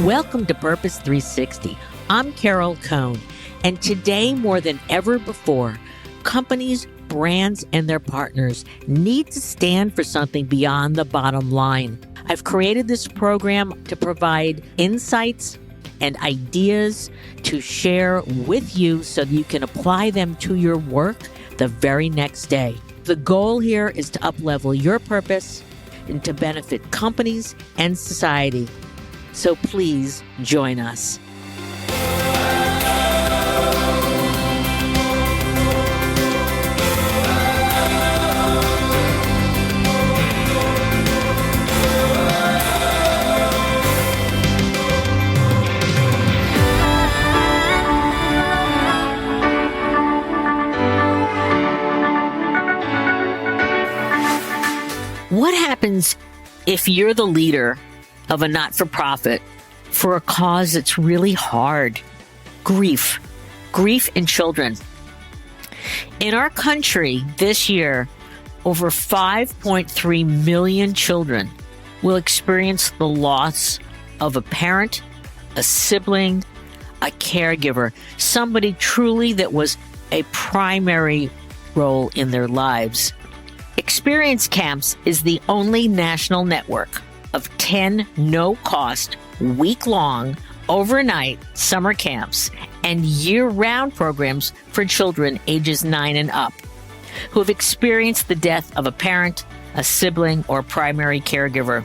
Welcome to Purpose 360. I'm Carol Cohn, and today more than ever before, companies, brands, and their partners need to stand for something beyond the bottom line. I've created this program to provide insights and ideas to share with you so that you can apply them to your work the very next day. The goal here is to up-level your purpose and to benefit companies and society. So please join us. What happens if you're the leader of a not-for-profit for a cause that's really hard? Grief in children. In our country this year, over 5.3 million children will experience the loss of a parent, a sibling, a caregiver, somebody truly that was a primary role in their lives. Experience Camps is the only national network of 10 no-cost, week-long, overnight summer camps and year-round programs for children ages 9 and up who have experienced the death of a parent, a sibling, or primary caregiver.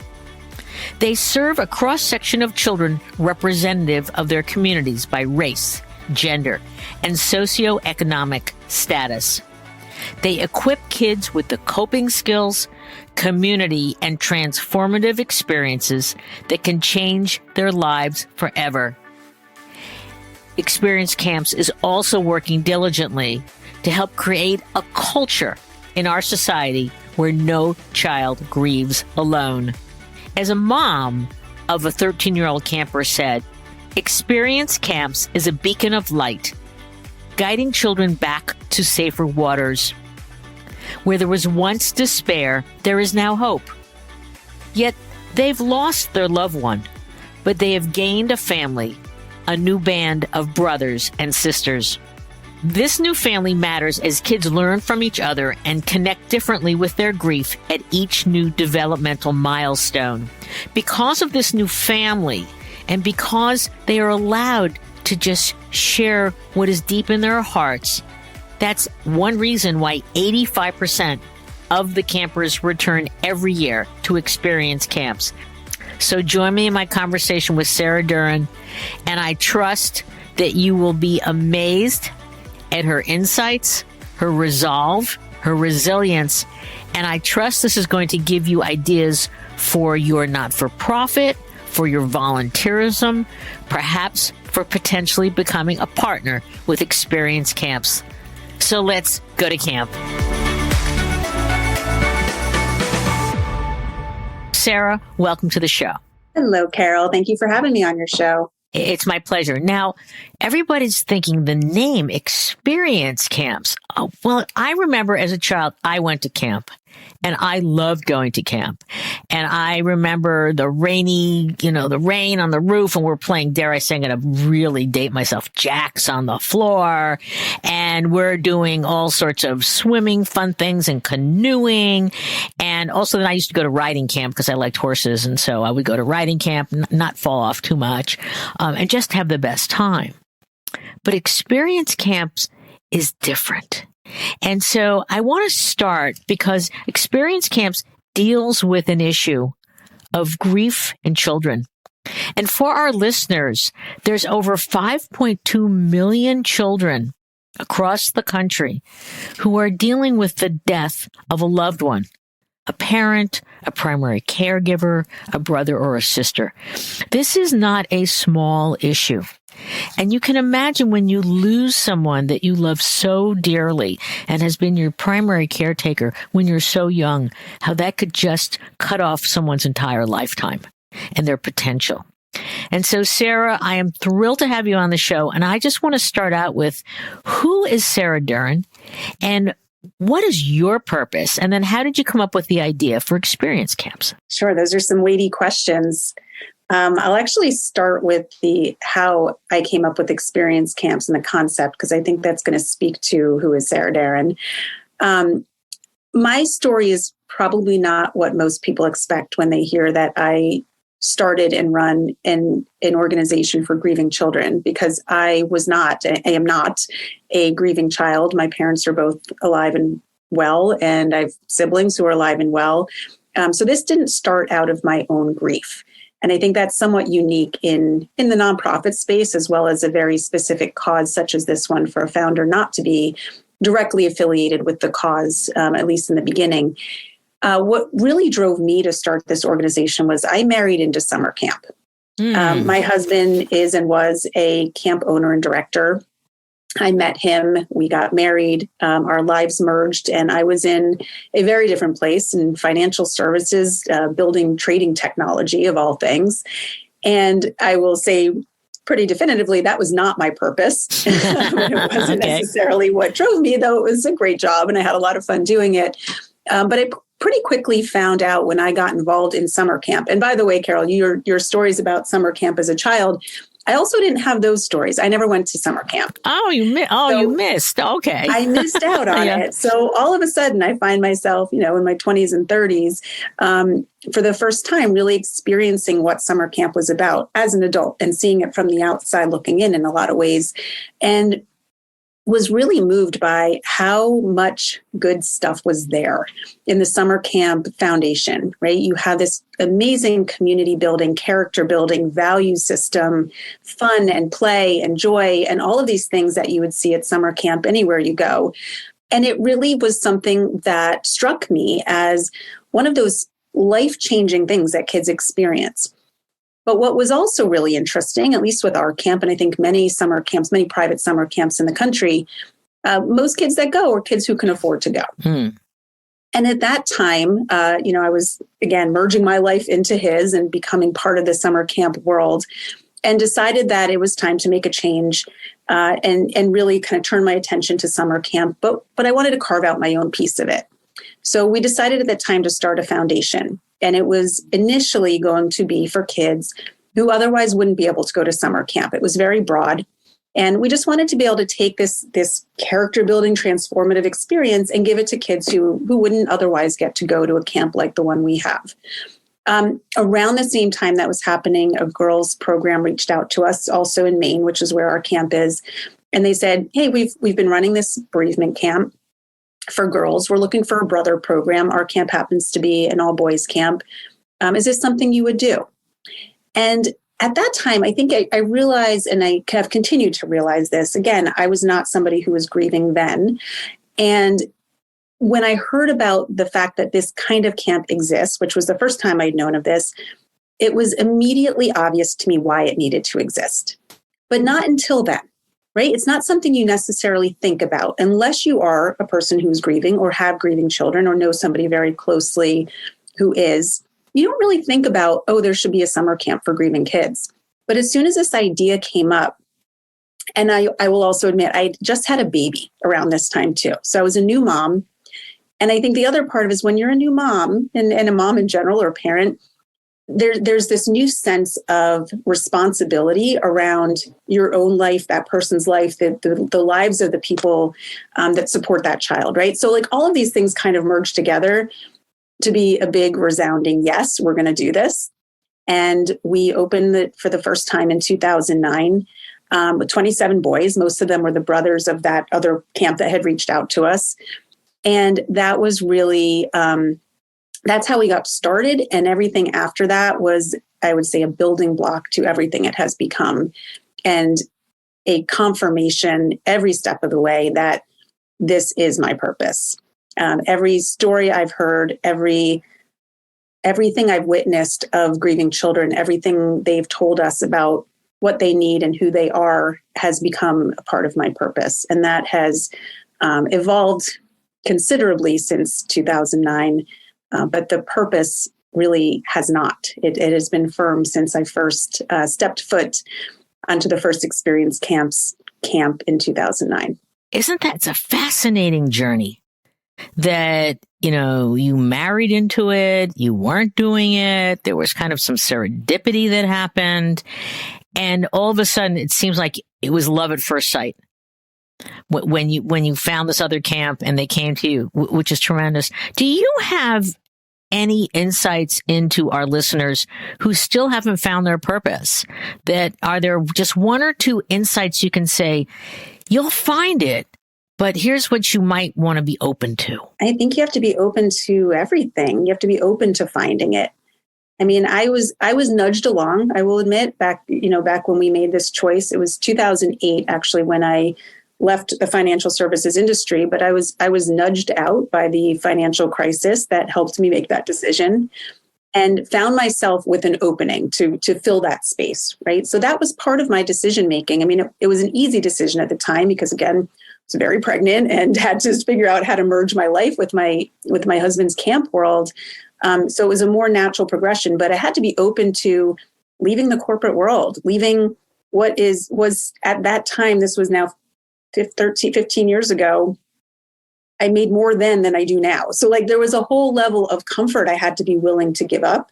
They serve a cross-section of children representative of their communities by race, gender, and socioeconomic status. They equip kids with the coping skills, community, and transformative experiences that can change their lives forever. Experience Camps is also working diligently to help create a culture in our society where no child grieves alone. As a mom of a 13-year-old camper said, Experience Camps is a beacon of light, guiding children back to safer waters. Where there was once despair, there is now hope. Yet they've lost their loved one, but they have gained a family, a new band of brothers and sisters. This new family matters as kids learn from each other and connect differently with their grief at each new developmental milestone. Because of this new family, and because they are allowed to just share what is deep in their hearts, that's one reason why 85% of the campers return every year to Experience Camps. So join me in my conversation with Sara Deren, and I trust that you will be amazed at her insights, her resolve, her resilience, and I trust this is going to give you ideas for your not-for-profit, for your volunteerism, perhaps for potentially becoming a partner with Experience Camps. So let's go to camp. Sara, welcome to the show. Hello, Carol. Thank you for having me on your show. It's my pleasure. Now, everybody's thinking the name Experience Camps. Oh, well, I remember as a child, I went to camp. And I loved going to camp. And I remember the rainy, the rain on the roof, and we're playing, dare I say, I'm going to really date myself, jacks on the floor. And we're doing all sorts of swimming, fun things, and canoeing. And also then I used to go to riding camp because I liked horses. And so I would go to riding camp, not fall off too much, and just have the best time. But Experience Camps is different. And so I want to start because Experience Camps deals with an issue of grief in children. And for our listeners, there's over 5.2 million children across the country who are dealing with the death of a loved one, a parent, a primary caregiver, a brother or a sister. This is not a small issue. And you can imagine when you lose someone that you love so dearly and has been your primary caretaker when you're so young, how that could just cut off someone's entire lifetime and their potential. And so, Sara, I am thrilled to have you on the show. And I just want to start out with, who is Sara Deren and what is your purpose? And then how did you come up with the idea for Experience Camps? Sure. Those are some weighty questions. I'll actually start with how I came up with experience camps and the concept, because I think that's going to speak to who is Sara Deren. My story is probably not what most people expect when they hear that I started and run an organization for grieving children, because I am not a grieving child. My parents are both alive and well, and I have siblings who are alive and well. So this didn't start out of my own grief. And I think that's somewhat unique in the nonprofit space, as well as a very specific cause such as this one, for a founder not to be directly affiliated with the cause, at least in the beginning. What really drove me to start this organization was I married into summer camp. My husband is and was a camp owner and director. I met him, we got married, our lives merged, and I was in a very different place in financial services, building trading technology of all things. And I will say pretty definitively, that was not my purpose. It wasn't necessarily what drove me, though it was a great job and I had a lot of fun doing it. But I pretty quickly found out when I got involved in summer camp. And by the way, Carol, your stories about summer camp as a child, I also didn't have those stories. I never went to summer camp. You missed. Okay. I missed out on it. So all of a sudden I find myself, in my 20s and 30s, for the first time, really experiencing what summer camp was about as an adult and seeing it from the outside looking in a lot of ways. And was really moved by how much good stuff was there in the summer camp foundation, right? You have this amazing community building, character building, value system, fun and play and joy, and all of these things that you would see at summer camp anywhere you go. And it really was something that struck me as one of those life-changing things that kids experience. But what was also really interesting, at least with our camp, and I think many summer camps, many private summer camps in the country, most kids that go are kids who can afford to go. And at that time, I was, again, merging my life into his and becoming part of the summer camp world, and decided that it was time to make a change and really kind of turn my attention to summer camp. But I wanted to carve out my own piece of it. So we decided at that time to start a foundation. And it was initially going to be for kids who otherwise wouldn't be able to go to summer camp. It was very broad. And we just wanted to be able to take this character building, transformative experience and give it to kids who wouldn't otherwise get to go to a camp like the one we have. Around the same time that was happening, a girls program reached out to us also in Maine, which is where our camp is. And they said, hey, we've been running this bereavement camp for girls. We're looking for a brother program. Our camp happens to be an all boys camp. Is this something you would do? And at that time, I think I realized, and I have continued to realize this, again, I was not somebody who was grieving then. And when I heard about the fact that this kind of camp exists, which was the first time I'd known of this, it was immediately obvious to me why it needed to exist, but not until then. Right? It's not something you necessarily think about unless you are a person who's grieving or have grieving children or know somebody very closely who is. You don't really think about, there should be a summer camp for grieving kids. But as soon as this idea came up, and I will also admit, I just had a baby around this time too. So I was a new mom. And I think the other part of it is when you're a new mom and a mom in general or a parent, there's this new sense of responsibility around your own life, that person's life, the lives of the people that support that child, right? So like all of these things kind of merge together to be a big resounding, yes, we're going to do this. And we opened it for the first time in 2009 with 27 boys. Most of them were the brothers of that other camp that had reached out to us. And that was really... that's how we got started. And everything after that was, I would say, a building block to everything it has become and a confirmation every step of the way that this is my purpose. Every story I've heard, everything I've witnessed of grieving children, everything they've told us about what they need and who they are has become a part of my purpose. And that has evolved considerably since 2009. But the purpose really has not. It has been firm since I first stepped foot onto the first experience camp in 2009. It's a fascinating journey. that, you married into it, you weren't doing it, there was kind of some serendipity that happened, and all of a sudden it seems like it was love at first sight when you found this other camp and they came to you, which is tremendous. Do you have any insights into our listeners who still haven't found their purpose? That are there just one or two insights you can say, you'll find it, but here's what you might want to be open to? I think you have to be open to everything. You have to be open to finding it. I mean, I was nudged along, I will admit, back when we made this choice. It was 2008, actually, when I left the financial services industry, but I was nudged out by the financial crisis that helped me make that decision, and found myself with an opening to fill that space, right? So that was part of my decision making. I mean, it was an easy decision at the time because, again, I was very pregnant and had to figure out how to merge my life with my husband's camp world. So it was a more natural progression, but I had to be open to leaving the corporate world, leaving what was at that time, this was now 15 years ago, I made more than I do now. So there was a whole level of comfort I had to be willing to give up,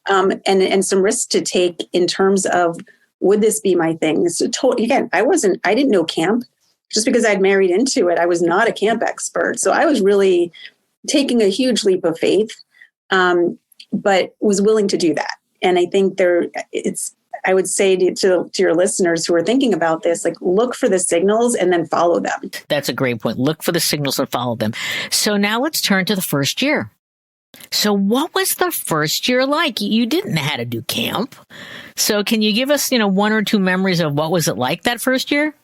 and some risks to take in terms of, would this be my thing? So again, I didn't know camp. Just because I'd married into it, I was not a camp expert. So I was really taking a huge leap of faith, but was willing to do that. And I think I would say to your listeners who are thinking about this, look for the signals and then follow them. That's a great point. Look for the signals and follow them. So now let's turn to the first year. So what was the first year like? You didn't know how to do camp. So can you give us, one or two memories of what was it like that first year?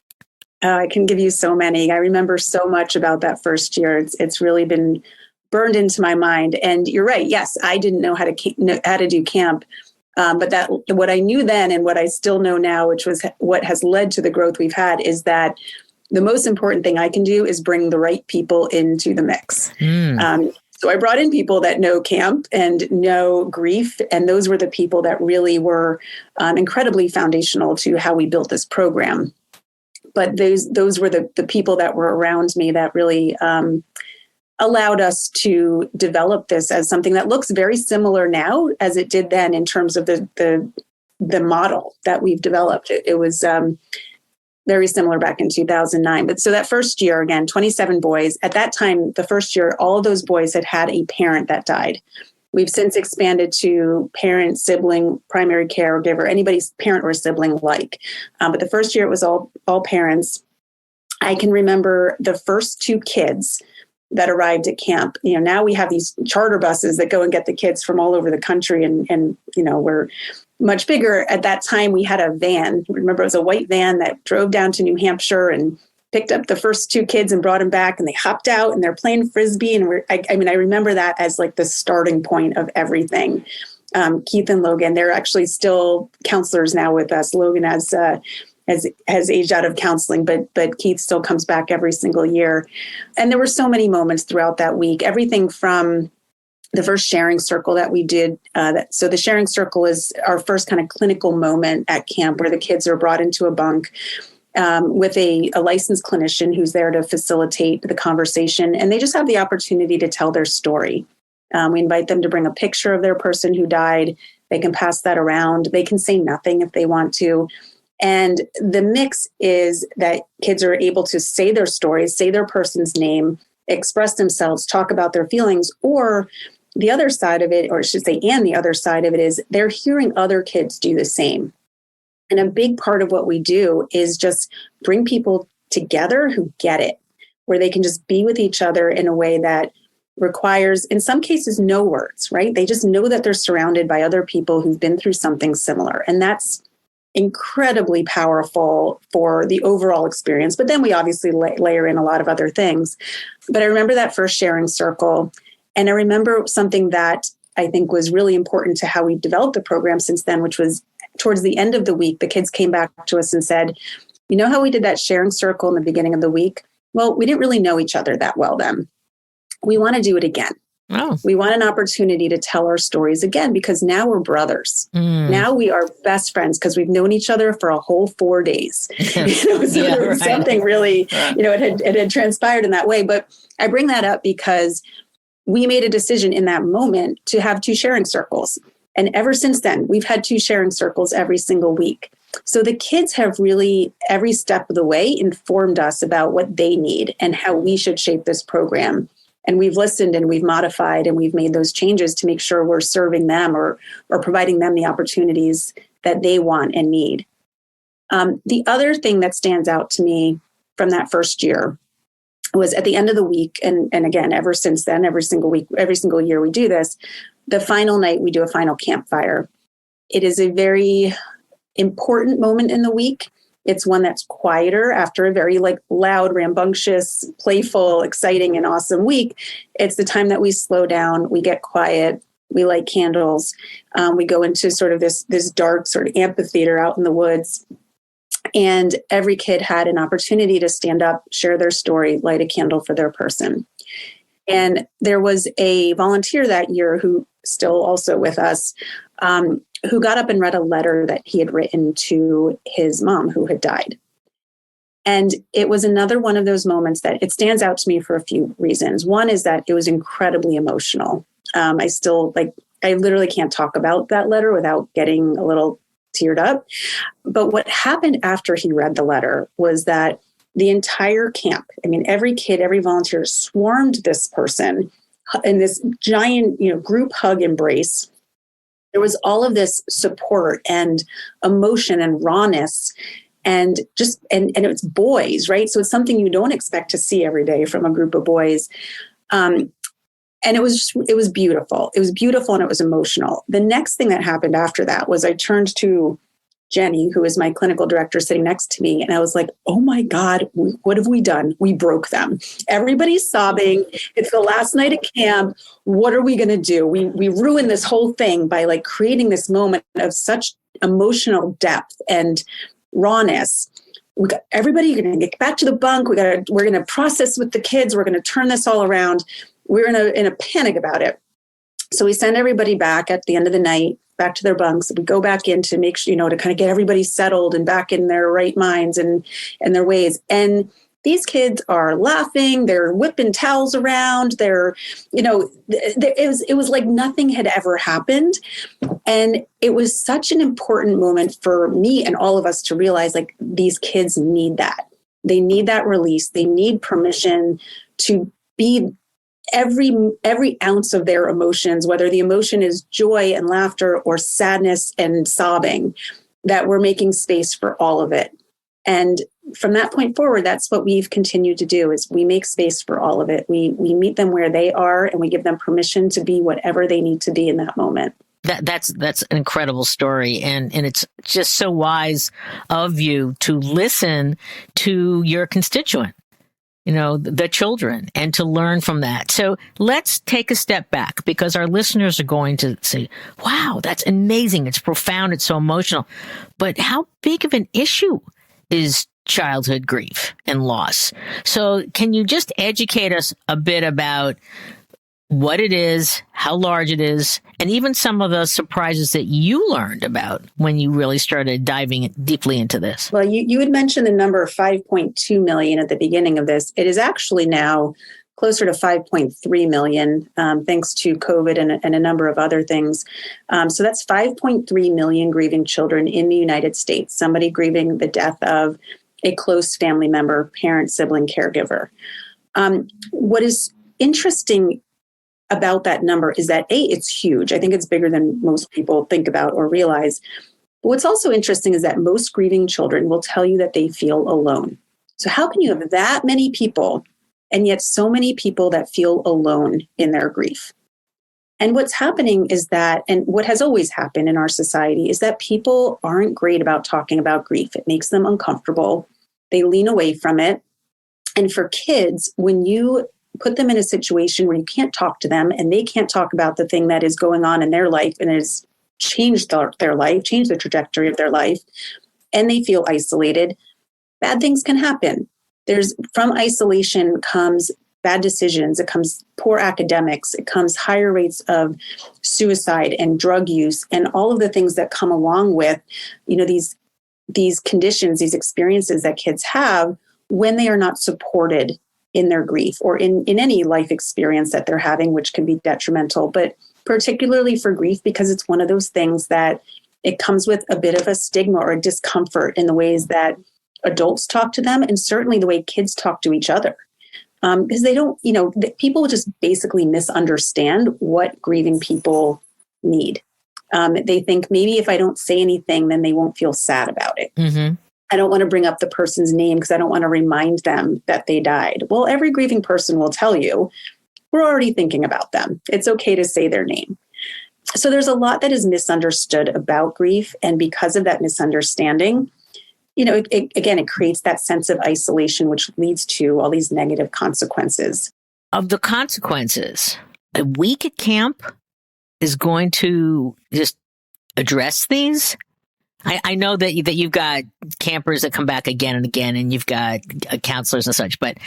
I can give you so many. I remember so much about that first year. It's really been burned into my mind. And you're right. Yes, I didn't know how to do camp. But what I knew then and what I still know now, which was what has led to the growth we've had, is that the most important thing I can do is bring the right people into the mix. So I brought in people that know camp and know grief. And those were the people that really were incredibly foundational to how we built this program. But those were the people that were around me that really allowed us to develop this as something that looks very similar now as it did then in terms of the model that we've developed. It was very similar back in 2009. But so that first year, again, 27 boys. At that time, the first year, all of those boys had a parent that died. We've since expanded to parent, sibling, primary caregiver, anybody's parent or sibling like. But the first year, it was all parents. I can remember the first two kids that arrived at camp. Now we have these charter buses that go and get the kids from all over the country, and we're much bigger. At that time, we had a van. Remember, it was a white van that drove down to New Hampshire and picked up the first two kids and brought them back, and they hopped out and they're playing Frisbee. And I remember that as the starting point of everything. Keith and Logan, they're actually still counselors now with us. Logan has aged out of counseling, but Keith still comes back every single year. And there were so many moments throughout that week, everything from the first sharing circle that we did. So the sharing circle is our first kind of clinical moment at camp where the kids are brought into a bunk with a licensed clinician who's there to facilitate the conversation. And they just have the opportunity to tell their story. We invite them to bring a picture of their person who died. They can pass that around. They can say nothing if they want to. And the mix is that kids are able to say their stories, say their person's name, express themselves, talk about their feelings, or the other side of it, or I should say, and the other side of it is they're hearing other kids do the same. And a big part of what we do is just bring people together who get it, where they can just be with each other in a way that requires, in some cases, no words, right? They just know that they're surrounded by other people who've been through something similar. And that's incredibly powerful for the overall experience. But then we obviously layer in a lot of other things. But I remember that first sharing circle. And I remember something that I think was really important to how we developed the program since then, which was towards the end of the week, the kids came back to us and said, you know how we did that sharing circle in the beginning of the week? Well, we didn't really know each other that well then. We want to do it again. Oh. We want an opportunity to tell our stories again, because now we're brothers. Now we are best friends because we've known each other for a whole 4 days. So there was something really, it had transpired in that way. But I bring that up because we made a decision in that moment to have 2 sharing circles. And ever since then, we've had 2 sharing circles every single week. So the kids have really, every step of the way, informed us about what they need and how we should shape this program. And we've listened and we've modified and we've made those changes to make sure we're serving them or providing them the opportunities that they want and need. The other thing that stands out to me from that first year was at the end of the week, and again, ever since then, every single week, every single year we do this, the final night we do a final campfire. It is a very important moment in the week. It's one that's quieter after a very loud, rambunctious, playful, exciting, and awesome week. It's the time that we slow down, we get quiet, we light candles, we go into sort of this dark sort of amphitheater out in the woods. And every kid had an opportunity to stand up, share their story, light a candle for their person. And there was a volunteer that year who still also with us, who got up and read a letter that he had written to his mom who had died. And it was another one of those moments that it stands out to me for a few reasons. One is that it was incredibly emotional. I literally can't talk about that letter without getting a little teared up. But what happened after he read the letter was that the entire camp, every kid, every volunteer swarmed this person in this giant, group hug embrace. There was all of this support and emotion and rawness and it was boys, right? So it's something you don't expect to see every day from a group of boys. And it was beautiful. It was beautiful and it was emotional. The next thing that happened after that was I turned to Jenny, who is my clinical director sitting next to me. And I was like, oh my God, what have we done? We broke them. Everybody's sobbing. It's the last night at camp. What are we going to do? We ruined this whole thing by creating this moment of such emotional depth and rawness. Everybody going to get back to the bunk. We're going to process with the kids. We're going to turn this all around. We're in a panic about it. So we send everybody back at the end of the night, back to their bunks. We go back in to make sure, to kind of get everybody settled and back in their right minds and their ways. And these kids are laughing, they're whipping towels around, it was like nothing had ever happened. And it was such an important moment for me and all of us to realize these kids need that. They need that release. They need permission to be every ounce of their emotions, whether the emotion is joy and laughter or sadness and sobbing, that we're making space for all of it. And from that point forward, that's what we've continued to do is we make space for all of it. We meet them where they are and we give them permission to be whatever they need to be in that moment. That's an incredible story. And it's just so wise of you to listen to your constituent, the children, and to learn from that. So let's take a step back because our listeners are going to say, wow, that's amazing. It's profound. It's so emotional. But how big of an issue is childhood grief and loss? So can you just educate us a bit about what it is, how large it is, and even some of the surprises that you learned about when you really started diving deeply into this? Well, you had mentioned the number of 5.2 million at the beginning of this. It is actually now closer to 5.3 million, thanks to COVID and a number of other things. So that's 5.3 million grieving children in the United States, somebody grieving the death of a close family member, parent, sibling, caregiver. What is interesting about that number is that it's huge. I think it's bigger than most people think about or realize. But what's also interesting is that most grieving children will tell you that they feel alone. So how can you have that many people and yet so many people that feel alone in their grief? And what's happening is that, and what has always happened in our society is that people aren't great about talking about grief. It makes them uncomfortable. They lean away from it. And for kids, when you put them in a situation where you can't talk to them and they can't talk about the thing that is going on in their life and has changed their life, changed the trajectory of their life, and they feel isolated, bad things can happen. From isolation comes bad decisions, it comes poor academics, it comes higher rates of suicide and drug use, and all of the things that come along with, these conditions, these experiences that kids have when they are not supported in their grief or in any life experience that they're having, which can be detrimental, but particularly for grief, because it's one of those things that it comes with a bit of a stigma or a discomfort in the ways that adults talk to them, and certainly the way kids talk to each other. Because they don't, people just basically misunderstand what grieving people need. They think maybe if I don't say anything, then they won't feel sad about it. Mm-hmm. I don't want to bring up the person's name because I don't want to remind them that they died. Well, every grieving person will tell you, we're already thinking about them. It's okay to say their name. So there's a lot that is misunderstood about grief. And because of that misunderstanding, it creates that sense of isolation, which leads to all these negative consequences. Of the consequences, a week at camp is going to just address these. I know that you've got campers that come back again and again, and you've got counselors and such. But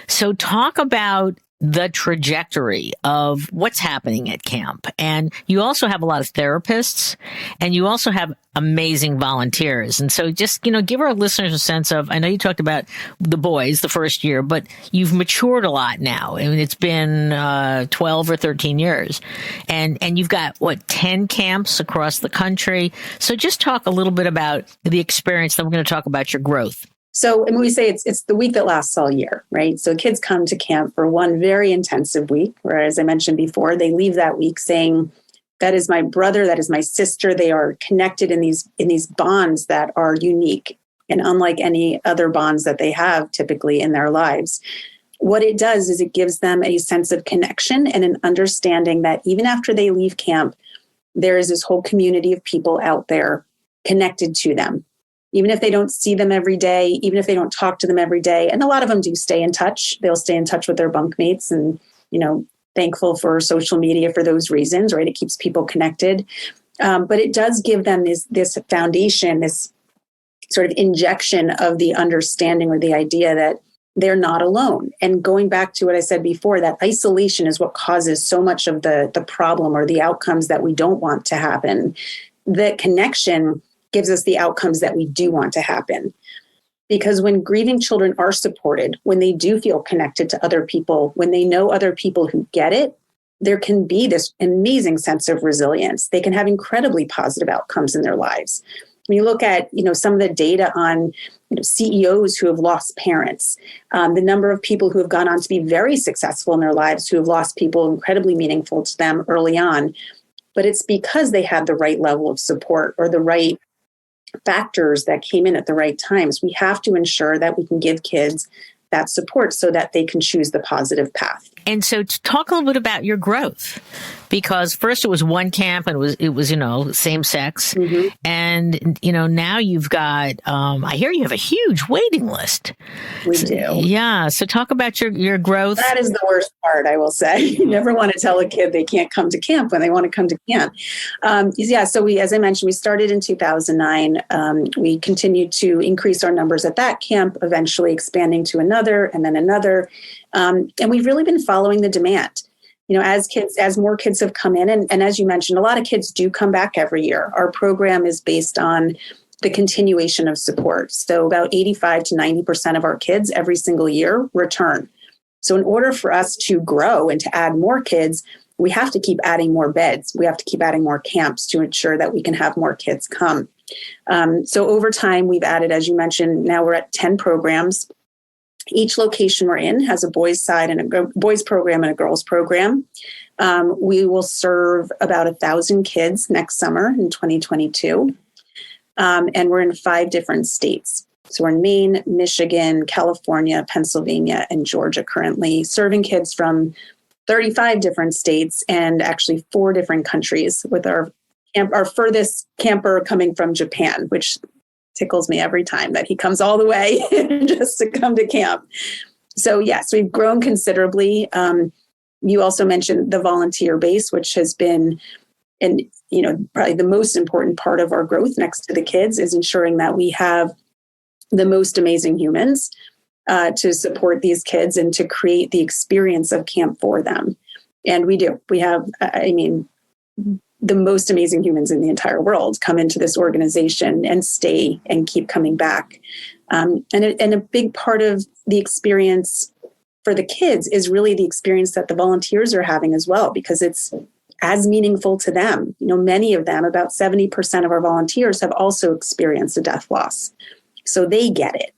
so talk about the trajectory of what's happening at camp. And you also have a lot of therapists, and you also have amazing volunteers. And so just, give our listeners a sense of, I know you talked about the boys the first year, but you've matured a lot now. I mean, it's been 12 or 13 years. And you've got, 10 camps across the country. So just talk a little bit about the experience, then we're going to talk about your growth. So, and we say it's the week that lasts all year, right? So kids come to camp for one very intensive week, where, as I mentioned before, they leave that week saying, that is my brother, that is my sister. They are connected in these bonds that are unique and unlike any other bonds that they have typically in their lives. What it does is it gives them a sense of connection and an understanding that even after they leave camp, there is this whole community of people out there connected to them. Even if they don't see them every day, even if they don't talk to them every day. And a lot of them do stay in touch. They'll stay in touch with their bunkmates, and, thankful for social media for those reasons, right? It keeps people connected. But it does give them this foundation, this sort of injection of the understanding or the idea that they're not alone. And going back to what I said before, that isolation is what causes so much of the problem or the outcomes that we don't want to happen. That connection gives us the outcomes that we do want to happen. Because when grieving children are supported, when they do feel connected to other people, when they know other people who get it, there can be this amazing sense of resilience. They can have incredibly positive outcomes in their lives. When you look at, some of the data on CEOs who have lost parents, the number of people who have gone on to be very successful in their lives, who have lost people incredibly meaningful to them early on, but it's because they had the right level of support or the right factors that came in at the right times. We have to ensure that we can give kids that support so that they can choose the positive path. And so to talk a little bit about your growth, because first it was one camp and it was same sex. Mm-hmm. And, now you've got, I hear you have a huge waiting list. We do. Yeah. So talk about your growth. That is the worst part, I will say. You never want to tell a kid they can't come to camp when they want to come to camp. So we, as I mentioned, we started in 2009. We continued to increase our numbers at that camp, eventually expanding to another and then another. And we've really been following the demand. As more kids have come in, and as you mentioned, a lot of kids do come back every year. Our program is based on the continuation of support. So about 85 to 90% of our kids every single year return. So in order for us to grow and to add more kids, we have to keep adding more beds. We have to keep adding more camps to ensure that we can have more kids come. So over time, we've added, as you mentioned, now we're at 10 programs. Each location we're in has a boys' side and a boys' program and a girls' program. We will serve about 1,000 kids next summer in 2022. And we're in 5 different states. So we're in Maine, Michigan, California, Pennsylvania, and Georgia currently, serving kids from 35 different states and actually 4 different countries, with our furthest camper coming from Japan, which tickles me every time that he comes all the way just to come to camp. So yes, we've grown considerably. You also mentioned the volunteer base, which has been, probably the most important part of our growth next to the kids, is ensuring that we have the most amazing humans to support these kids and to create the experience of camp for them. And we do. We have, the most amazing humans in the entire world come into this organization and stay and keep coming back. And a big part of the experience for the kids is really the experience that the volunteers are having as well, because it's as meaningful to them. Many of them, about 70% of our volunteers, have also experienced a death loss. So they get it.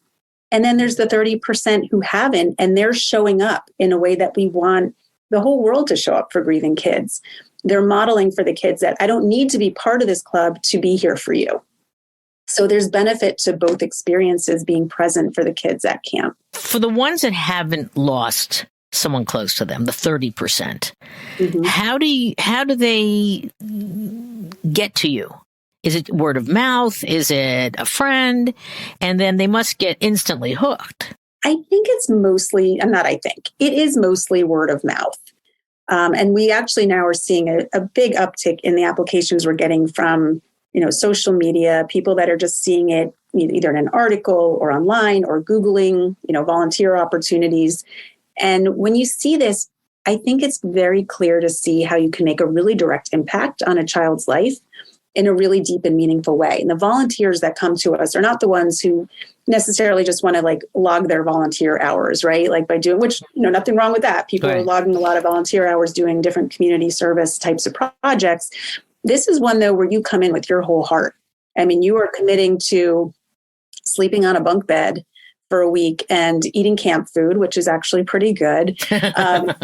And then there's the 30% who haven't, and they're showing up in a way that we want the whole world to show up for grieving kids. They're modeling for the kids that I don't need to be part of this club to be here for you. So there's benefit to both experiences being present for the kids at camp. For the ones that haven't lost someone close to them, the 30%, how do they get to you? Is it word of mouth? Is it a friend? And then they must get instantly hooked. I think it's mostly, it is mostly word of mouth. And we actually now are seeing a big uptick in the applications we're getting from, social media, people that are just seeing it either in an article or online or Googling, volunteer opportunities. And when you see this, I think it's very clear to see how you can make a really direct impact on a child's life in a really deep and meaningful way. And the volunteers that come to us are not the ones who necessarily just want to log their volunteer hours, right? By doing, which, nothing wrong with that. People are logging a lot of volunteer hours doing different community service types of projects. This is one, though, where you come in with your whole heart. You are committing to sleeping on a bunk bed for a week and eating camp food, which is actually pretty good,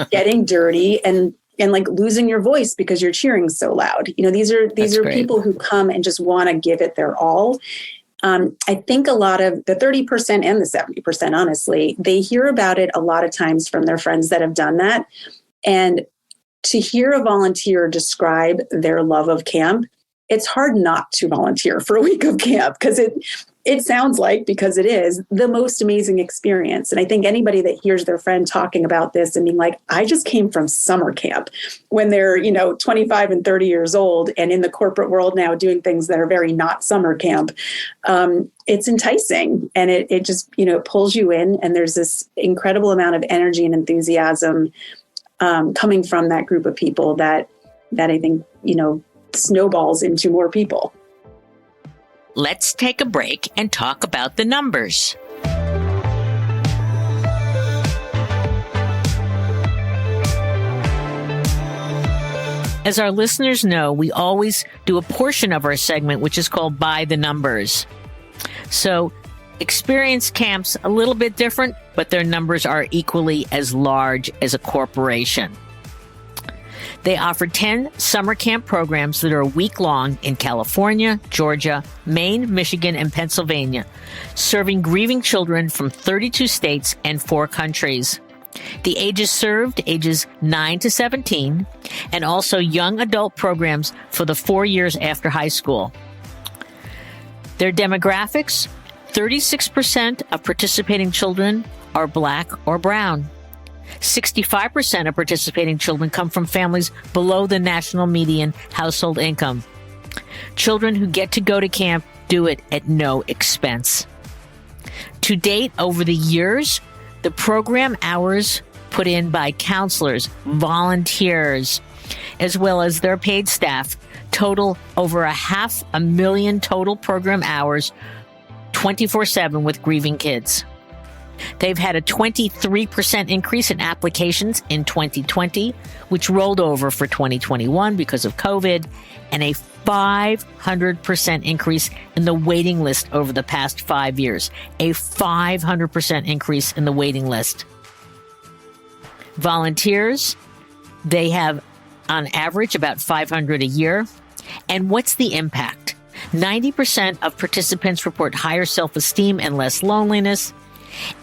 getting dirty and losing your voice because you're cheering so loud. These are people who come and just want to give it their all. I think a lot of the 30% and the 70%, honestly, they hear about it a lot of times from their friends that have done that. And to hear a volunteer describe their love of camp, it's hard not to volunteer for a week of camp because it sounds like, because it is, the most amazing experience. And I think anybody that hears their friend talking about this and being like, I just came from summer camp when they're, 25 and 30 years old and in the corporate world now doing things that are very not summer camp. It's enticing and it just, pulls you in. And there's this incredible amount of energy and enthusiasm coming from that group of people that I think, snowballs into more people. Let's take a break and talk about the numbers. As our listeners know, we always do a portion of our segment which is called By the Numbers. So experience camps a little bit different, but their numbers are equally as large as a corporation. They offer 10 summer camp programs that are a week long in California, Georgia, Maine, Michigan, and Pennsylvania, serving grieving children from 32 states and 4 countries. The ages served, ages 9 to 17, and also young adult programs for the 4 years after high school. Their demographics, 36% of participating children are Black or brown. 65% of participating children come from families below the national median household income. Children who get to go to camp do it at no expense. To date, over the years, the program hours put in by counselors, volunteers, as well as their paid staff total over 500,000 total program hours 24/7 with grieving kids. They've had a 23% increase in applications in 2020, which rolled over for 2021 because of COVID, and a 500% increase in the waiting list over the past 5 years. A 500% increase in the waiting list. Volunteers, they have on average about 500 a year. And what's the impact? 90% of participants report higher self-esteem and less loneliness.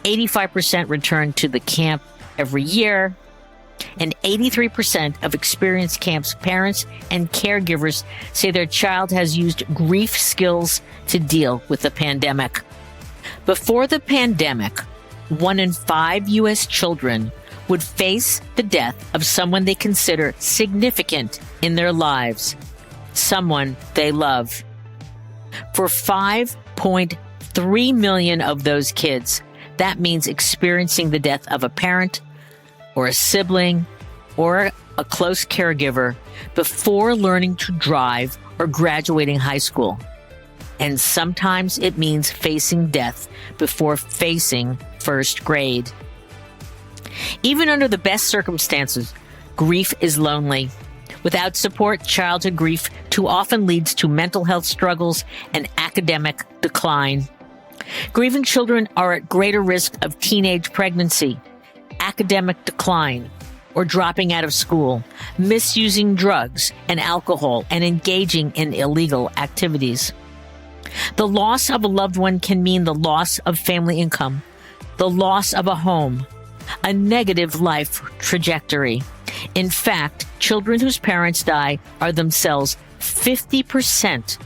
85% return to the camp every year, and 83% of experienced camp's parents and caregivers say their child has used grief skills to deal with the pandemic. Before the pandemic, 1 in 5 U.S. children would face the death of someone they consider significant in their lives, someone they love. For 5.3 million of those kids, That means experiencing the death of a parent or a sibling or a close caregiver before learning to drive or graduating high school. And sometimes it means facing death before facing first grade. Even under the best circumstances, grief is lonely. Without support, childhood grief too often leads to mental health struggles and academic decline. Grieving children are at greater risk of teenage pregnancy, academic decline, or dropping out of school, misusing drugs and alcohol, and engaging in illegal activities. The loss of a loved one can mean the loss of family income, the loss of a home, a negative life trajectory. In fact, children whose parents die are themselves 50%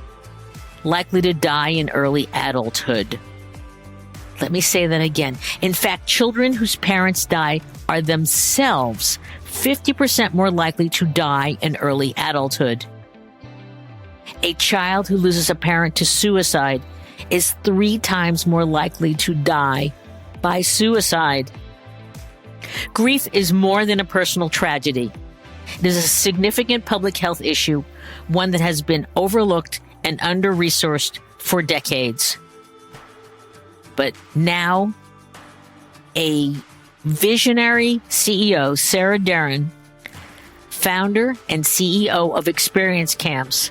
likely to die in early adulthood. Let me say that again. In fact, children whose parents die are themselves 50% more likely to die in early adulthood. A child who loses a parent to suicide is 3 times more likely to die by suicide. Grief is more than a personal tragedy. It is a significant public health issue, one that has been overlooked and under-resourced for decades. But now, a visionary CEO, Sara Deren, founder and CEO of Experience Camps,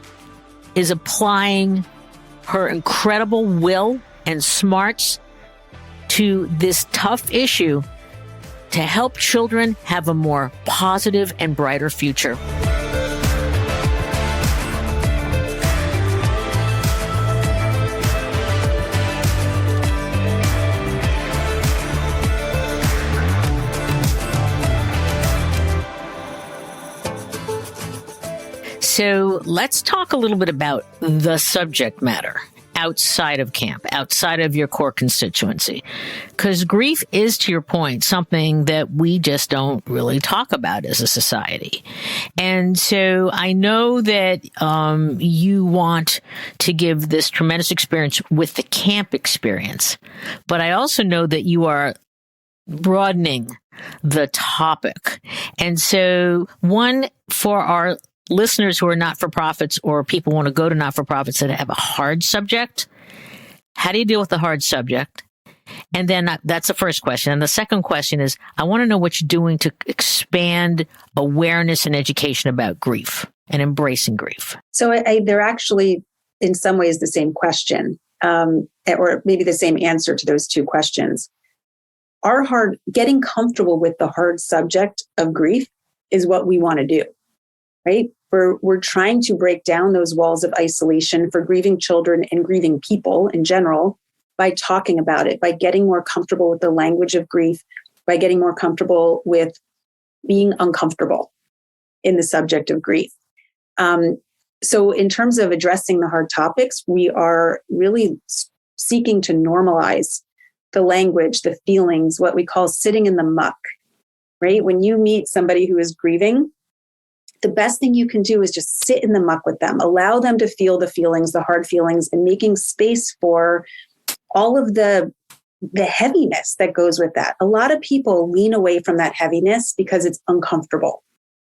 is applying her incredible will and smarts to this tough issue to help children have a more positive and brighter future. So let's talk a little bit about the subject matter outside of camp, outside of your core constituency. Because grief is, to your point, something that we just don't really talk about as a society. And so I know that you want to give this tremendous experience with the camp experience, but I also know that you are broadening the topic. And so one, for our listeners who are not-for-profits or people want to go to not-for-profits that have a hard subject, how do you deal with the hard subject? And then that's the first question. And the second question is, I want to know what you're doing to expand awareness and education about grief and embracing grief. So they're actually, in some ways, the same question, or maybe the same answer to those two questions. Getting comfortable with the hard subject of grief is what we want to do. Right? We're trying to break down those walls of isolation for grieving children and grieving people in general by talking about it, by getting more comfortable with the language of grief, by getting more comfortable with being uncomfortable in the subject of grief. So in terms of addressing the hard topics, we are really seeking to normalize the language, the feelings, what we call sitting in the muck, right? When you meet somebody who is grieving, the best thing you can do is just sit in the muck with them, allow them to feel the feelings, the hard feelings, and making space for all of the heaviness that goes with that. A lot of people lean away from that heaviness because it's uncomfortable,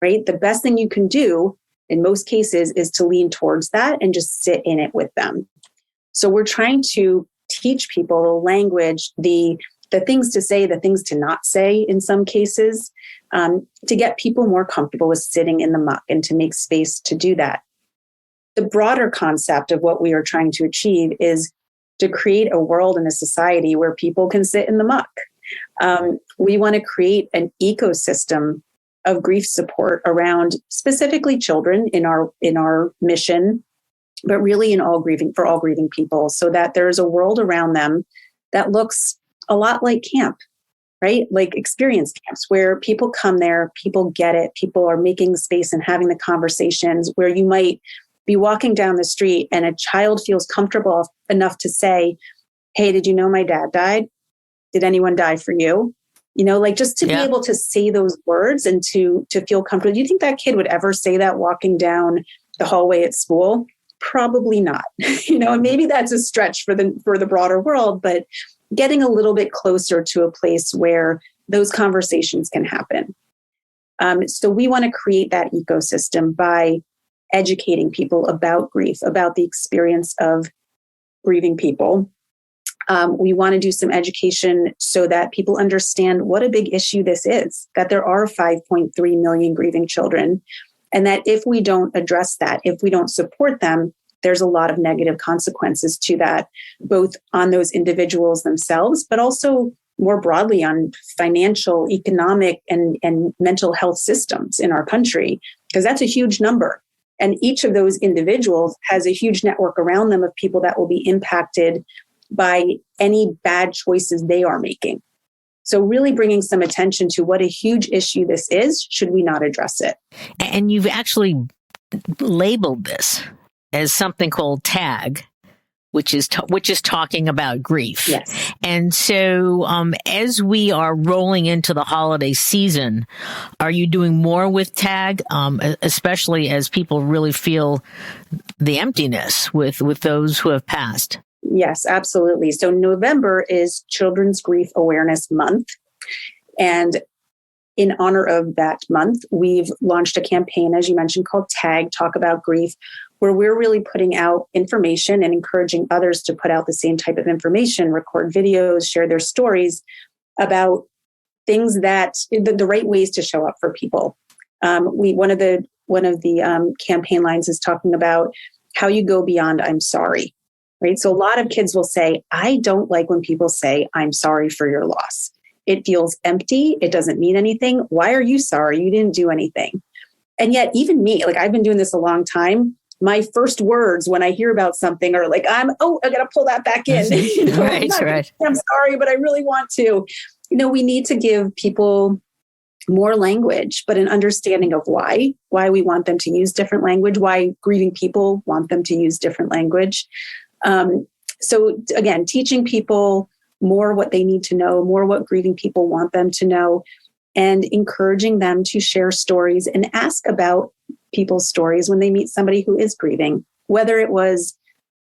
right? The best thing you can do in most cases is to lean towards that and just sit in it with them. So we're trying to teach people the language, the things to say, the things to not say in some cases, to get people more comfortable with sitting in the muck and to make space to do that. The broader concept of what we are trying to achieve is to create a world and a society where people can sit in the muck. We want to create an ecosystem of grief support around specifically children in our mission, but really for all grieving people, so that there's a world around them that looks a lot like camp, right? Like experience camps where people come there, people get it, people are making space and having the conversations, where you might be walking down the street and a child feels comfortable enough to say, hey, did you know my dad died? Did anyone die for you? You know, like just to be able to say those words and to feel comfortable. Do you think that kid would ever say that walking down the hallway at school? Probably not. And maybe that's a stretch for the broader world, but getting a little bit closer to a place where those conversations can happen. So we want to create that ecosystem by educating people about grief, about the experience of grieving people. We want to do some education so that people understand what a big issue this is, that there are 5.3 million grieving children, and that if we don't address that, if we don't support them, there's a lot of negative consequences to that, both on those individuals themselves, but also more broadly on financial, economic, and mental health systems in our country, because that's a huge number. And each of those individuals has a huge network around them of people that will be impacted by any bad choices they are making. So really bringing some attention to what a huge issue this is, should we not address it? And you've actually labeled this as something called TAG, which is talking about grief. Yes. And so as we are rolling into the holiday season, are you doing more with TAG, especially as people really feel the emptiness with those who have passed? Yes, absolutely. So November is Children's Grief Awareness Month. And in honor of that month, we've launched a campaign, as you mentioned, called TAG, Talk About Grief, where we're really putting out information and encouraging others to put out the same type of information, record videos, share their stories about things that the right ways to show up for people. One of the campaign lines is talking about how you go beyond "I'm sorry." Right. So a lot of kids will say, "I don't like when people say I'm sorry for your loss. It feels empty. It doesn't mean anything. Why are you sorry? You didn't do anything." And yet, even me, like I've been doing this a long time. My first words when I hear about something are like, I got to pull that back in. Right. I'm sorry, but I really want to. We need to give people more language, but an understanding of why we want them to use different language, why grieving people want them to use different language. So again, teaching people more what they need to know, more what grieving people want them to know, and encouraging them to share stories and ask about people's stories when they meet somebody who is grieving, whether it was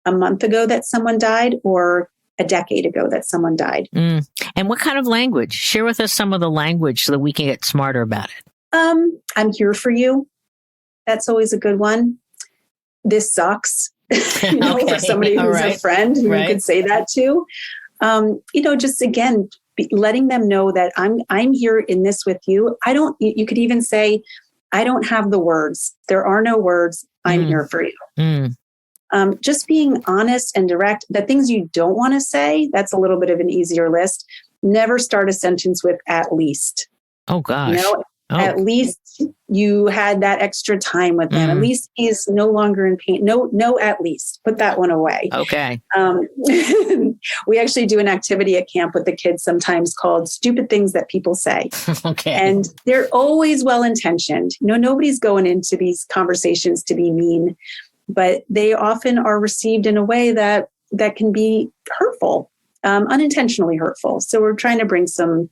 a month ago that someone died or a decade ago that someone died. And what kind of language? Share with us some of the language so that we can get smarter about it. I'm here for you. That's always a good one. This sucks. Okay. For somebody who's a friend who you could say that to. Just again, letting them know that I'm here in this with you. You could even say, I don't have the words. There are no words. I'm here for you. Just being honest and direct. The things you don't want to say, that's a little bit of an easier list. Never start a sentence with "at least." Oh gosh. At least you had that extra time with him. At least he's no longer in pain. No, at least. Put that one away. Okay. We actually do an activity at camp with the kids sometimes called "Stupid Things That People Say." Okay. And they're always well-intentioned. Nobody's going into these conversations to be mean, but they often are received in a way that can be hurtful, unintentionally hurtful. So we're trying to bring some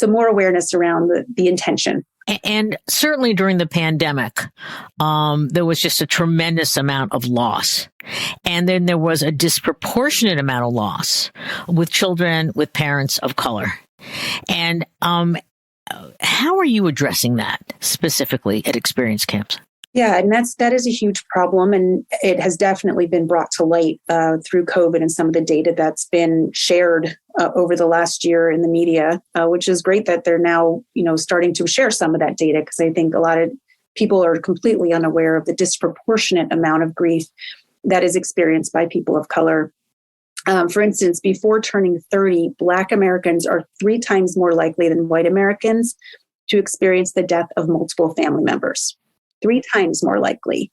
more awareness around the intention. And certainly during the pandemic, there was just a tremendous amount of loss. And then there was a disproportionate amount of loss with children with parents of color. And how are you addressing that specifically at experience camps? Yeah, and that is a huge problem, and it has definitely been brought to light through COVID and some of the data that's been shared over the last year in the media, which is great that they're now, starting to share some of that data, because I think a lot of people are completely unaware of the disproportionate amount of grief that is experienced by people of color. For instance, before turning 30, Black Americans are 3 times more likely than white Americans to experience the death of multiple family members. 3 times more likely.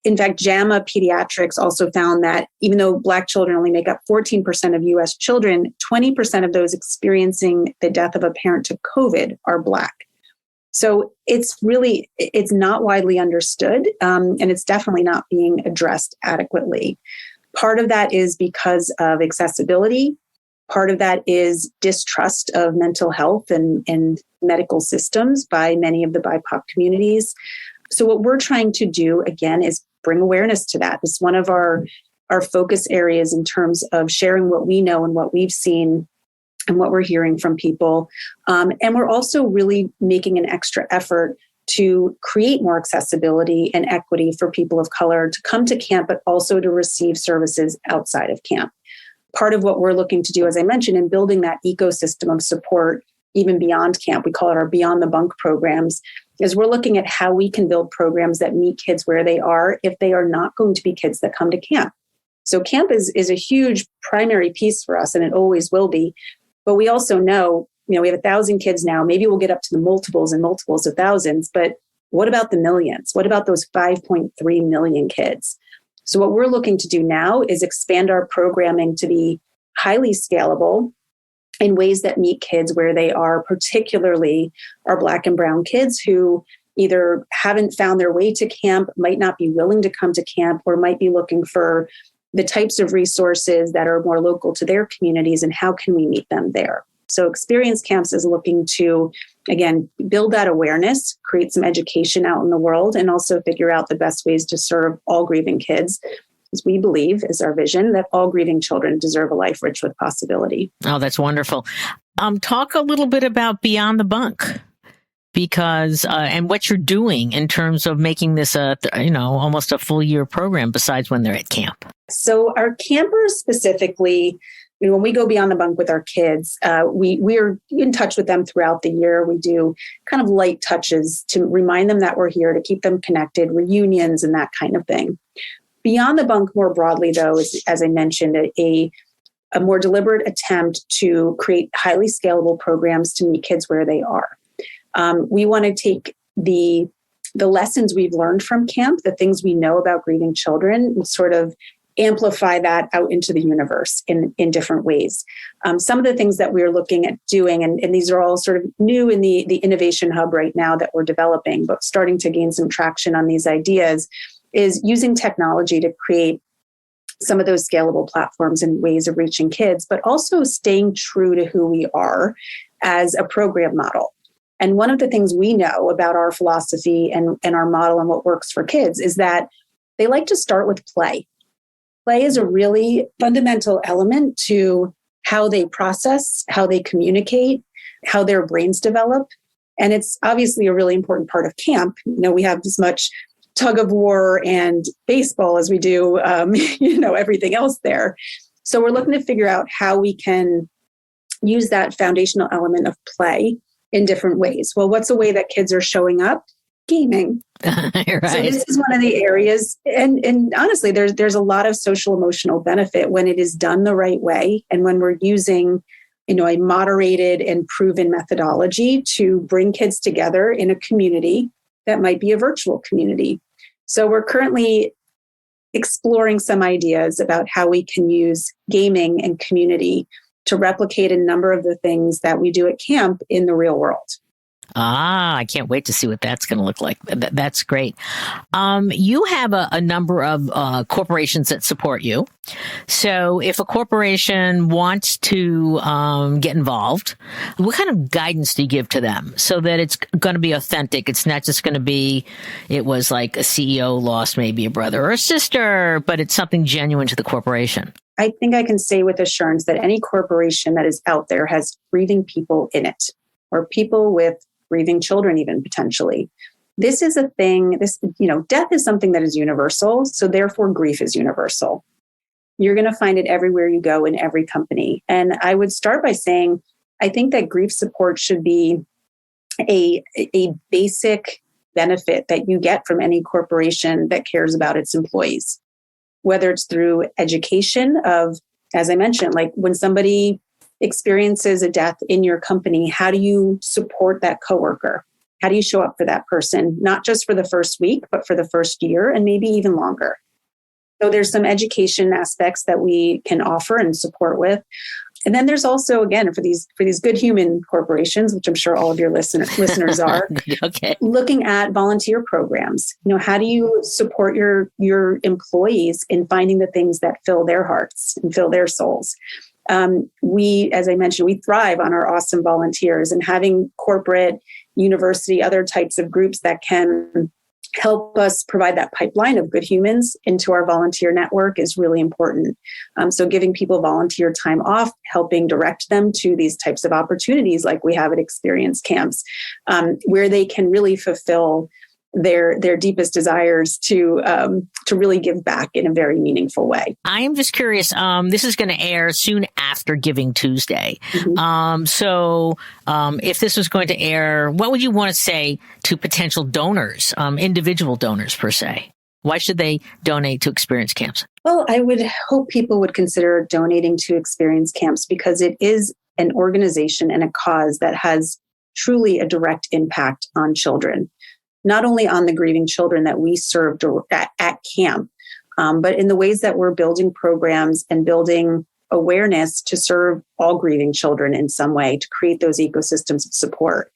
In fact, JAMA Pediatrics also found that even though Black children only make up 14% of U.S. children, 20% of those experiencing the death of a parent to COVID are Black. So it's not widely understood, and it's definitely not being addressed adequately. Part of that is because of accessibility. Part of that is distrust of mental health and medical systems by many of the BIPOC communities. So what we're trying to do, again, is bring awareness to that. It's one of our our focus areas in terms of sharing what we know and what we've seen and what we're hearing from people. And we're also really making an extra effort to create more accessibility and equity for people of color to come to camp, but also to receive services outside of camp. Part of what we're looking to do, as I mentioned, in building that ecosystem of support, even beyond camp, we call it our Beyond the Bunk programs, is we're looking at how we can build programs that meet kids where they are if they are not going to be kids that come to camp. So camp is a huge primary piece for us, and it always will be. But we also know, we have 1,000 kids now. Maybe we'll get up to the multiples and multiples of thousands. But what about the millions? What about those 5.3 million kids? So what we're looking to do now is expand our programming to be highly scalable in ways that meet kids where they are, particularly our Black and brown kids who either haven't found their way to camp, might not be willing to come to camp, or might be looking for the types of resources that are more local to their communities, and how can we meet them there? So Experience Camps is looking to, again, build that awareness, create some education out in the world, and also figure out the best ways to serve all grieving kids. As we believe is our vision that all grieving children deserve a life rich with possibility. Oh, that's wonderful. Talk a little bit about Beyond the Bunk, because and what you're doing in terms of making this almost a full year program besides when they're at camp. So our campers specifically, when we go Beyond the Bunk with our kids, we're in touch with them throughout the year. We do kind of light touches to remind them that we're here, to keep them connected, reunions and that kind of thing. Beyond the Bunk more broadly, though, is, as I mentioned, a more deliberate attempt to create highly scalable programs to meet kids where they are. We want to take the lessons we've learned from camp, the things we know about grieving children, and sort of amplify that out into the universe in different ways. Some of the things that we're looking at doing, and these are all sort of new in the Innovation Hub right now that we're developing, but starting to gain some traction on these ideas, is using technology to create some of those scalable platforms and ways of reaching kids, but also staying true to who we are as a program model. And one of the things we know about our philosophy and our model and what works for kids is that they like to start with play. Play is a really fundamental element to how they process, how they communicate, how their brains develop. And it's obviously a really important part of camp. We have as much tug of war and baseball as we do, everything else there. So we're looking to figure out how we can use that foundational element of play in different ways. Well, what's a way that kids are showing up? Gaming. Right. So this is one of the areas, and honestly, there's a lot of social emotional benefit when it is done the right way, and when we're using, a moderated and proven methodology to bring kids together in a community that might be a virtual community. So we're currently exploring some ideas about how we can use gaming and community to replicate a number of the things that we do at camp in the real world. I can't wait to see what that's going to look like. That's great. You have a number of corporations that support you. So if a corporation wants to get involved, what kind of guidance do you give to them so that it's going to be authentic? It's not just going to be, it was like a CEO lost maybe a brother or a sister, but it's something genuine to the corporation. I think I can say with assurance that any corporation that is out there has grieving people in it, or people with grieving children even potentially. This is a thing, death is something that is universal. So therefore grief is universal. You're going to find it everywhere you go in every company. And I would start by saying, I think that grief support should be a basic benefit that you get from any corporation that cares about its employees, whether it's through education of, as I mentioned, like when somebody experiences a death in your company, how do you support that coworker? How do you show up for that person, not just for the first week, but for the first year and maybe even longer? So there's some education aspects that we can offer and support with. And then there's also, again, for these good human corporations, which I'm sure all of your listeners are, okay, looking at volunteer programs. How do you support your employees in finding the things that fill their hearts and fill their souls? We, as I mentioned, we thrive on our awesome volunteers, and having corporate, university, other types of groups that can help us provide that pipeline of good humans into our volunteer network is really important. So giving people volunteer time off, helping direct them to these types of opportunities like we have at experience camps, where they can really fulfill their deepest desires to really give back in a very meaningful way. I am just curious. This is going to air soon after Giving Tuesday. Mm-hmm. So if this was going to air, what would you want to say to potential donors, individual donors per se? Why should they donate to experience camps? Well, I would hope people would consider donating to experience camps because it is an organization and a cause that has truly a direct impact on children. Not only on the grieving children that we serve at camp, but in the ways that we're building programs and building awareness to serve all grieving children in some way to create those ecosystems of support.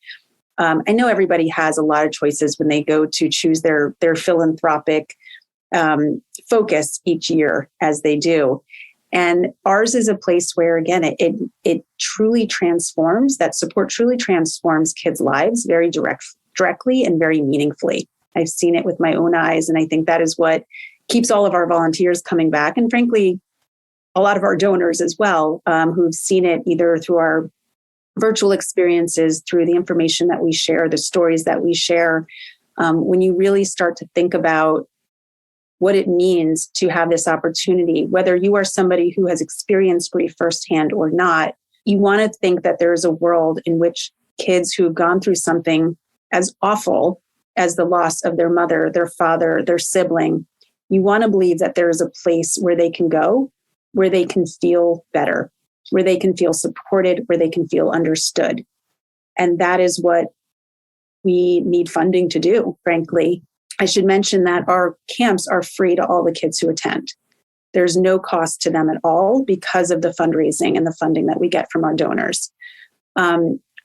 I know everybody has a lot of choices when they go to choose their philanthropic focus each year as they do. And ours is a place where, again, it truly transforms, that support truly transforms kids' lives very directly and very meaningfully. I've seen it with my own eyes, and I think that is what keeps all of our volunteers coming back, and frankly, a lot of our donors as well, who've seen it either through our virtual experiences, through the information that we share, the stories that we share. When you really start to think about what it means to have this opportunity, whether you are somebody who has experienced grief firsthand or not, you want to think that there is a world in which kids who've gone through something as awful as the loss of their mother, their father, their sibling, you want to believe that there is a place where they can go, where they can feel better, where they can feel supported, where they can feel understood. And that is what we need funding to do, frankly. I should mention that our camps are free to all the kids who attend. There's no cost to them at all because of the fundraising and the funding that we get from our donors.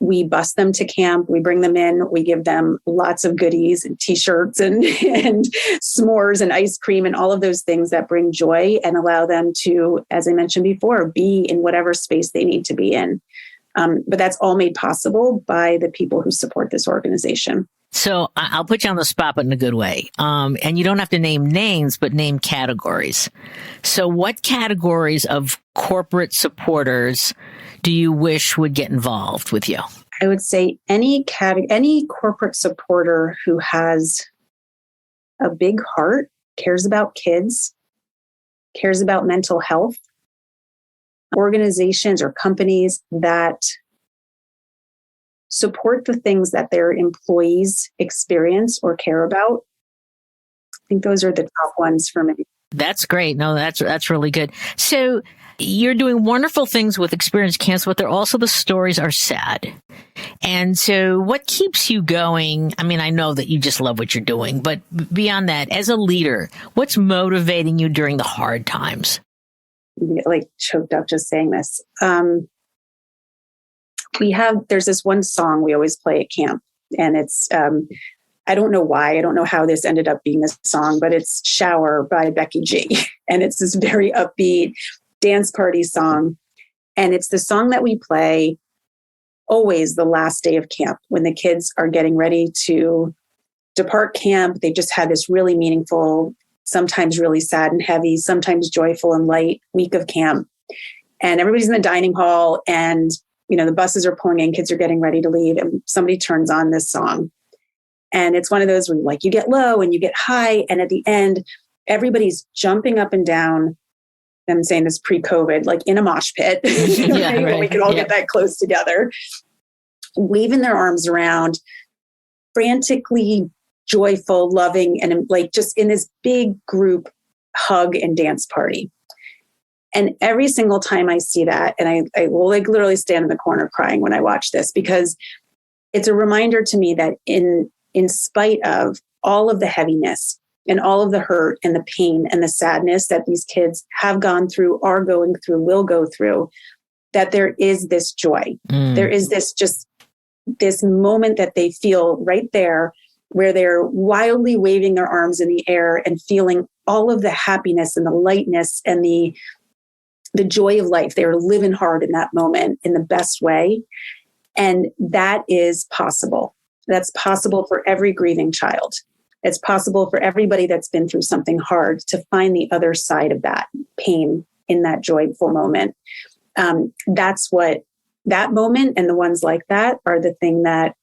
We bus them to camp. We bring them in. We give them lots of goodies and T-shirts and s'mores and ice cream and all of those things that bring joy and allow them to, as I mentioned before, be in whatever space they need to be in. But that's all made possible by the people who support this organization. So I'll put you on the spot, but in a good way. And you don't have to name names, but name categories. So what categories of corporate supporters do you wish would get involved with you? I would say any corporate supporter who has a big heart, cares about kids, cares about mental health, organizations or companies that support the things that their employees experience or care about. I think those are the top ones for me. That's great. No, that's really good. So you're doing wonderful things with experience camps, but the stories are sad. And so what keeps you going? I mean, I know that you just love what you're doing, but beyond that, as a leader, what's motivating you during the hard times? I get like choked up just saying this. There's this one song we always play at camp, and it's, I don't know why, I don't know how this ended up being this song, but it's Shower by Becky G. And it's this very upbeat dance party song. And it's the song that we play always the last day of camp when the kids are getting ready to depart camp. They just had this really meaningful, sometimes really sad and heavy, sometimes joyful and light week of camp. And everybody's in the dining hall and, the buses are pulling in, kids are getting ready to leave, and somebody turns on this song. And it's one of those where you get low and you get high. And at the end, everybody's jumping up and down. I'm saying this pre-COVID, like in a mosh pit, when we could all get that close together, waving their arms around, frantically joyful, loving, and like just in this big group hug and dance party. And every single time I see that, and I will like literally stand in the corner crying when I watch this, because it's a reminder to me that in spite of all of the heaviness and all of the hurt and the pain and the sadness that these kids have gone through, are going through, will go through, that there is this joy. There is this moment that they feel right there where they're wildly waving their arms in the air and feeling all of the happiness and the lightness and the joy of life. They're living hard in that moment in the best way. And that is possible. That's possible for every grieving child. It's possible for everybody that's been through something hard to find the other side of that pain in that joyful moment. That's what that moment and the ones like that are the thing that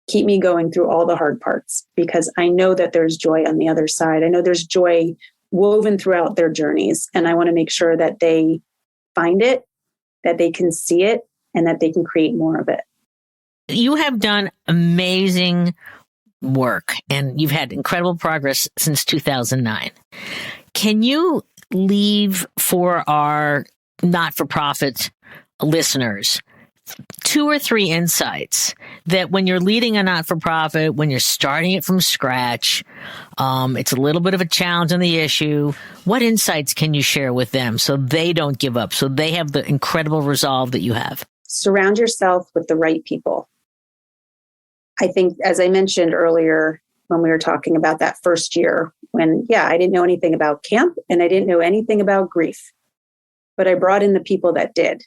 keep me going through all the hard parts, because I know that there's joy on the other side. I know there's joy woven throughout their journeys. And I want to make sure that they find it, that they can see it, and that they can create more of it. You have done amazing work and you've had incredible progress since 2009. Can you leave for our not-for-profit listeners 2 or 3 insights that when you're leading a not-for-profit, when you're starting it from scratch, it's a little bit of a challenge on the issue. What insights can you share with them so they don't give up, so they have the incredible resolve that you have? Surround yourself with the right people. I think, as I mentioned earlier, when we were talking about that first year, when, I didn't know anything about camp and I didn't know anything about grief, but I brought in the people that did.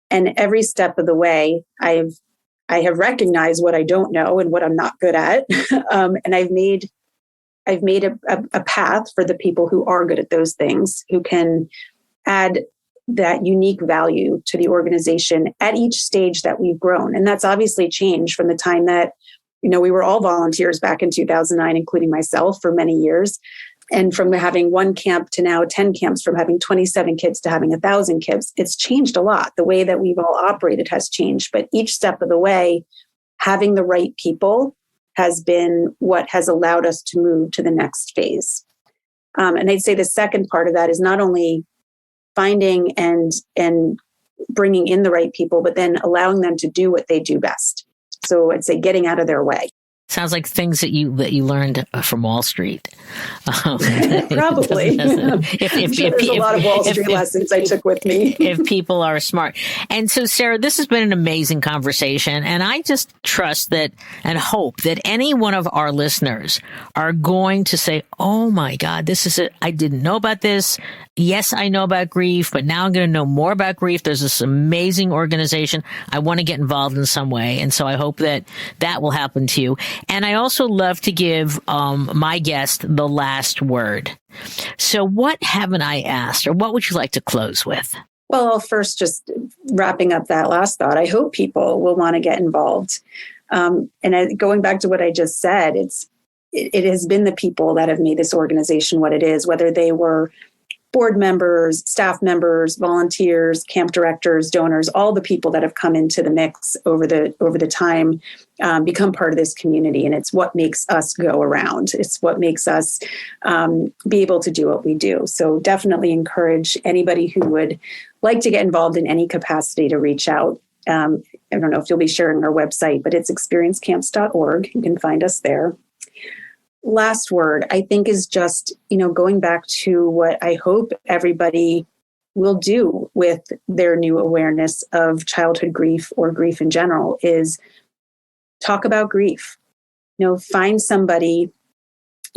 And every step of the way, I have recognized what I don't know and what I'm not good at. And I've made a path for the people who are good at those things, who can add that unique value to the organization at each stage that we've grown. And that's obviously changed from the time that, we were all volunteers back in 2009, including myself for many years. And from having 1 camp to now 10 camps, from having 27 kids to having 1,000 kids, it's changed a lot. The way that we've all operated has changed. But each step of the way, having the right people has been what has allowed us to move to the next phase. And I'd say the second part of that is not only finding and bringing in the right people, but then allowing them to do what they do best. So I'd say getting out of their way. Sounds like things that you learned from Wall Street. Probably. There's a lot of Wall Street lessons I took with me. If people are smart. And so, Sara, this has been an amazing conversation. And I just trust that and hope that any one of our listeners are going to say, oh my God, this is it. I didn't know about this. Yes, I know about grief, but now I'm going to know more about grief. There's this amazing organization. I want to get involved in some way. And so I hope that will happen to you. And I also love to give my guest the last word. So what haven't I asked, or what would you like to close with? Well, first, just wrapping up that last thought, I hope people will want to get involved. Going back to what I just said, it has been the people that have made this organization what it is, whether they were board members, staff members, volunteers, camp directors, donors, all the people that have come into the mix over the time become part of this community. And it's what makes us go around. It's what makes us be able to do what we do. So definitely encourage anybody who would like to get involved in any capacity to reach out. I don't know if you'll be sharing our website, but it's experiencecamps.org. You can find us there. Last word, I think, is just, going back to what I hope everybody will do with their new awareness of childhood grief or grief in general, is talk about grief. Find somebody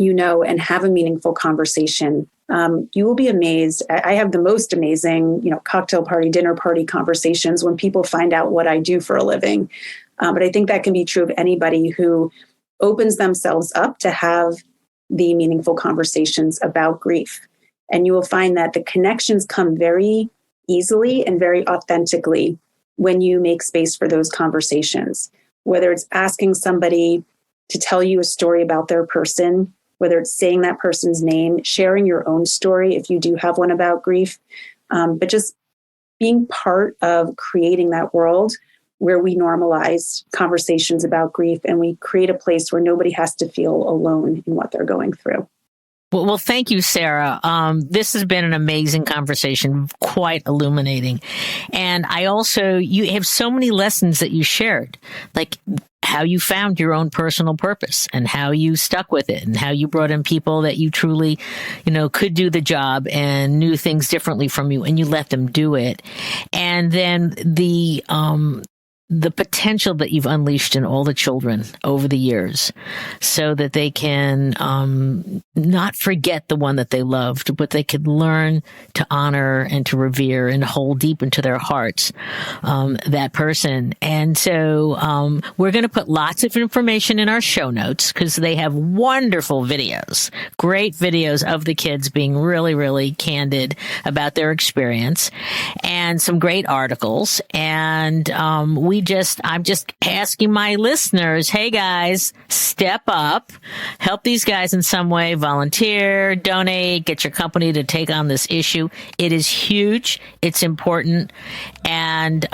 and have a meaningful conversation. You will be amazed. I have the most amazing, cocktail party, dinner party conversations when people find out what I do for a living. But I think that can be true of anybody who opens themselves up to have the meaningful conversations about grief. And you will find that the connections come very easily and very authentically when you make space for those conversations, whether it's asking somebody to tell you a story about their person, whether it's saying that person's name, sharing your own story if you do have one about grief, but just being part of creating that world where we normalize conversations about grief and we create a place where nobody has to feel alone in what they're going through. Well, thank you, Sara. This has been an amazing conversation, quite illuminating. And you have so many lessons that you shared, like how you found your own personal purpose and how you stuck with it and how you brought in people that you truly, could do the job and knew things differently from you and you let them do it. And then the potential that you've unleashed in all the children over the years so that they can not forget the one that they loved, but they could learn to honor and to revere and hold deep into their hearts that person. And so we're going to put lots of information in our show notes because they have wonderful videos, great videos of the kids being really, really candid about their experience, and some great articles. And I'm just asking my listeners, hey guys, step up, help these guys in some way, volunteer, donate, get your company to take on this issue. It is huge. It's important. And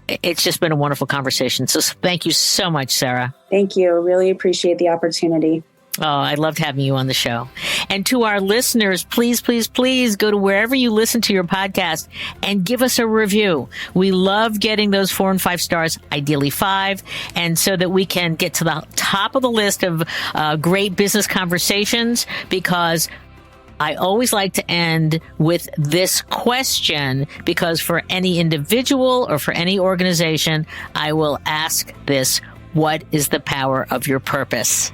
it's just been a wonderful conversation. So thank you so much, Sara. Thank you. Really appreciate the opportunity. Oh, I loved having you on the show. And to our listeners, please, please, please go to wherever you listen to your podcast and give us a review. We love getting those 4 and 5 stars, ideally 5, and so that we can get to the top of the list of great business conversations, because I always like to end with this question, because for any individual or for any organization, I will ask this: what is the power of your purpose?